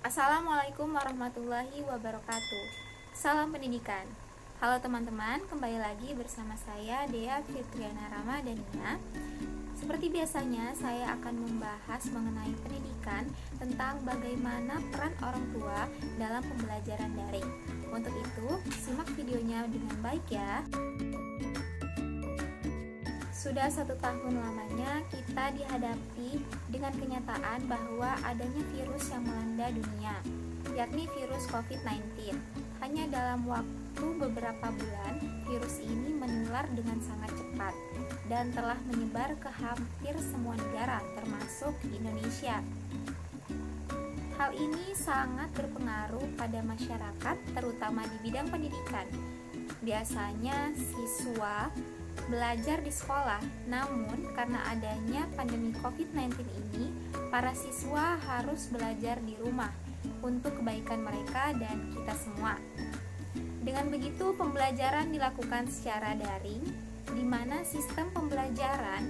Assalamualaikum warahmatullahi wabarakatuh. Salam pendidikan. Halo teman-teman, kembali lagi bersama saya Dea Fitriana Ramadhania. Seperti biasanya, saya akan membahas mengenai pendidikan tentang bagaimana peran orang tua dalam pembelajaran daring. Untuk itu, simak videonya dengan baik ya. Sudah 1 tahun lamanya kita dihadapi dengan kenyataan bahwa adanya virus yang melanda dunia, yakni virus COVID-19. Hanya dalam waktu beberapa bulan, virus ini menular dengan sangat cepat dan telah menyebar ke hampir semua negara, termasuk Indonesia. Hal ini sangat berpengaruh pada masyarakat, terutama di bidang pendidikan. Biasanya siswa belajar di sekolah, namun karena adanya pandemi COVID-19 ini, para siswa harus belajar di rumah untuk kebaikan mereka dan kita semua. Dengan begitu, pembelajaran dilakukan secara daring, di mana sistem pembelajaran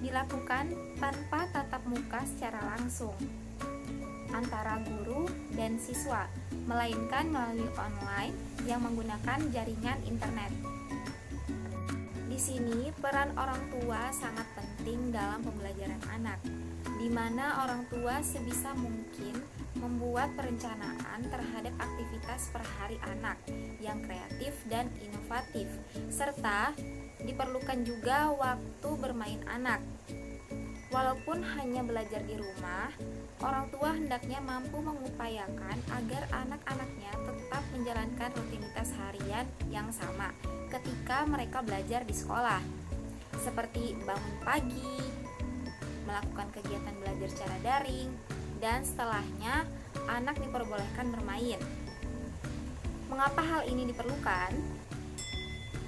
dilakukan tanpa tatap muka secara langsung antara guru dan siswa, melainkan melalui online yang menggunakan jaringan internet. Di sini, peran orang tua sangat penting dalam pembelajaran anak, di mana orang tua sebisa mungkin membuat perencanaan terhadap aktivitas per hari anak yang kreatif dan inovatif, serta diperlukan juga waktu bermain anak. Walaupun hanya belajar di rumah, orang tua hendaknya mampu mengupayakan agar anak-anaknya tetap menjalankan rutinitas harian yang sama ketika mereka belajar di sekolah, seperti bangun pagi, melakukan kegiatan belajar secara daring, dan setelahnya anak diperbolehkan bermain. Mengapa hal ini diperlukan?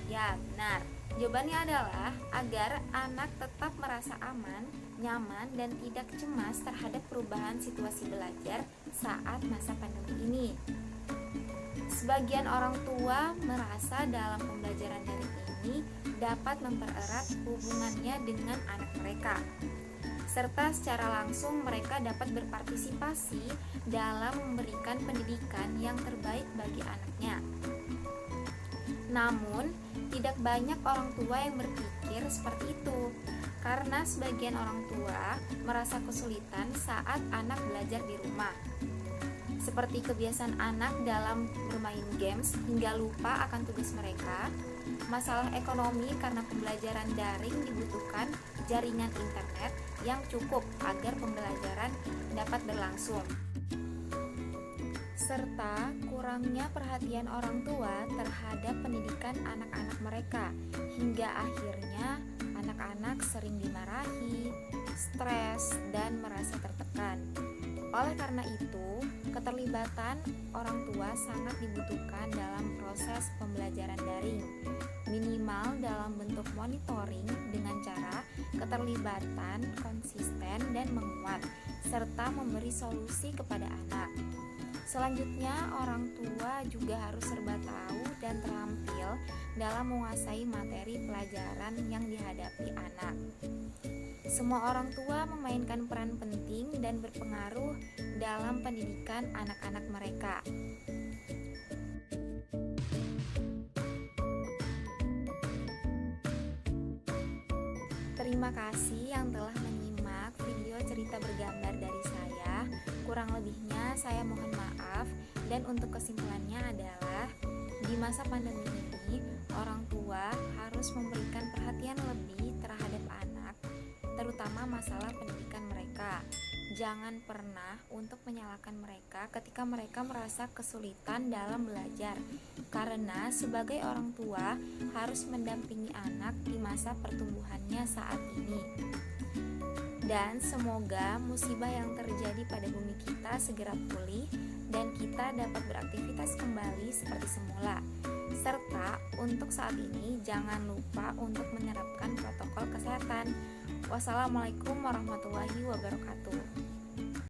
Ya, benar. Jawabannya adalah agar anak tetap merasa aman, nyaman, dan tidak cemas terhadap perubahan situasi belajar saat masa pandemi ini. Sebagian orang tua merasa dalam pembelajaran daring ini dapat mempererat hubungannya dengan anak mereka, serta secara langsung mereka dapat berpartisipasi dalam memberikan pendidikan yang terbaik bagi anaknya. Namun, tidak banyak orang tua yang berpikir seperti itu, karena sebagian orang tua merasa kesulitan saat anak belajar di rumah, seperti kebiasaan anak dalam bermain games hingga lupa akan tugas mereka, masalah ekonomi karena pembelajaran daring dibutuhkan jaringan internet yang cukup agar pembelajaran dapat berlangsung, serta kurangnya perhatian orang tua terhadap pendidikan anak-anak mereka, hingga akhirnya anak-anak sering dimarahi, stres, dan merasa tertekan. Oleh karena itu, keterlibatan orang tua sangat dibutuhkan dalam proses pembelajaran daring, minimal dalam bentuk monitoring dengan cara keterlibatan konsisten dan menguat, serta memberi solusi kepada anak. Selanjutnya, orang tua juga harus serba tahu dan terampil dalam menguasai materi pelajaran yang dihadapi anak. Semua orang tua memainkan peran penting dan berpengaruh dalam pendidikan anak-anak mereka. Terima kasih yang telah menyimak video cerita bergambar dari saya. Kurang lebihnya saya mohon maaf, dan untuk kesimpulannya adalah di masa pandemi ini orang tua harus memberikan perhatian lebih terhadap anak, terutama masalah pendidikan mereka. Jangan pernah untuk menyalahkan mereka ketika mereka merasa kesulitan dalam belajar, karena sebagai orang tua harus mendampingi anak di masa pertumbuhannya saat ini. Dan semoga musibah yang terjadi pada bumi kita segera pulih dan kita dapat beraktivitas kembali seperti semula. Serta untuk saat ini jangan lupa untuk menerapkan protokol kesehatan. Wassalamualaikum warahmatullahi wabarakatuh.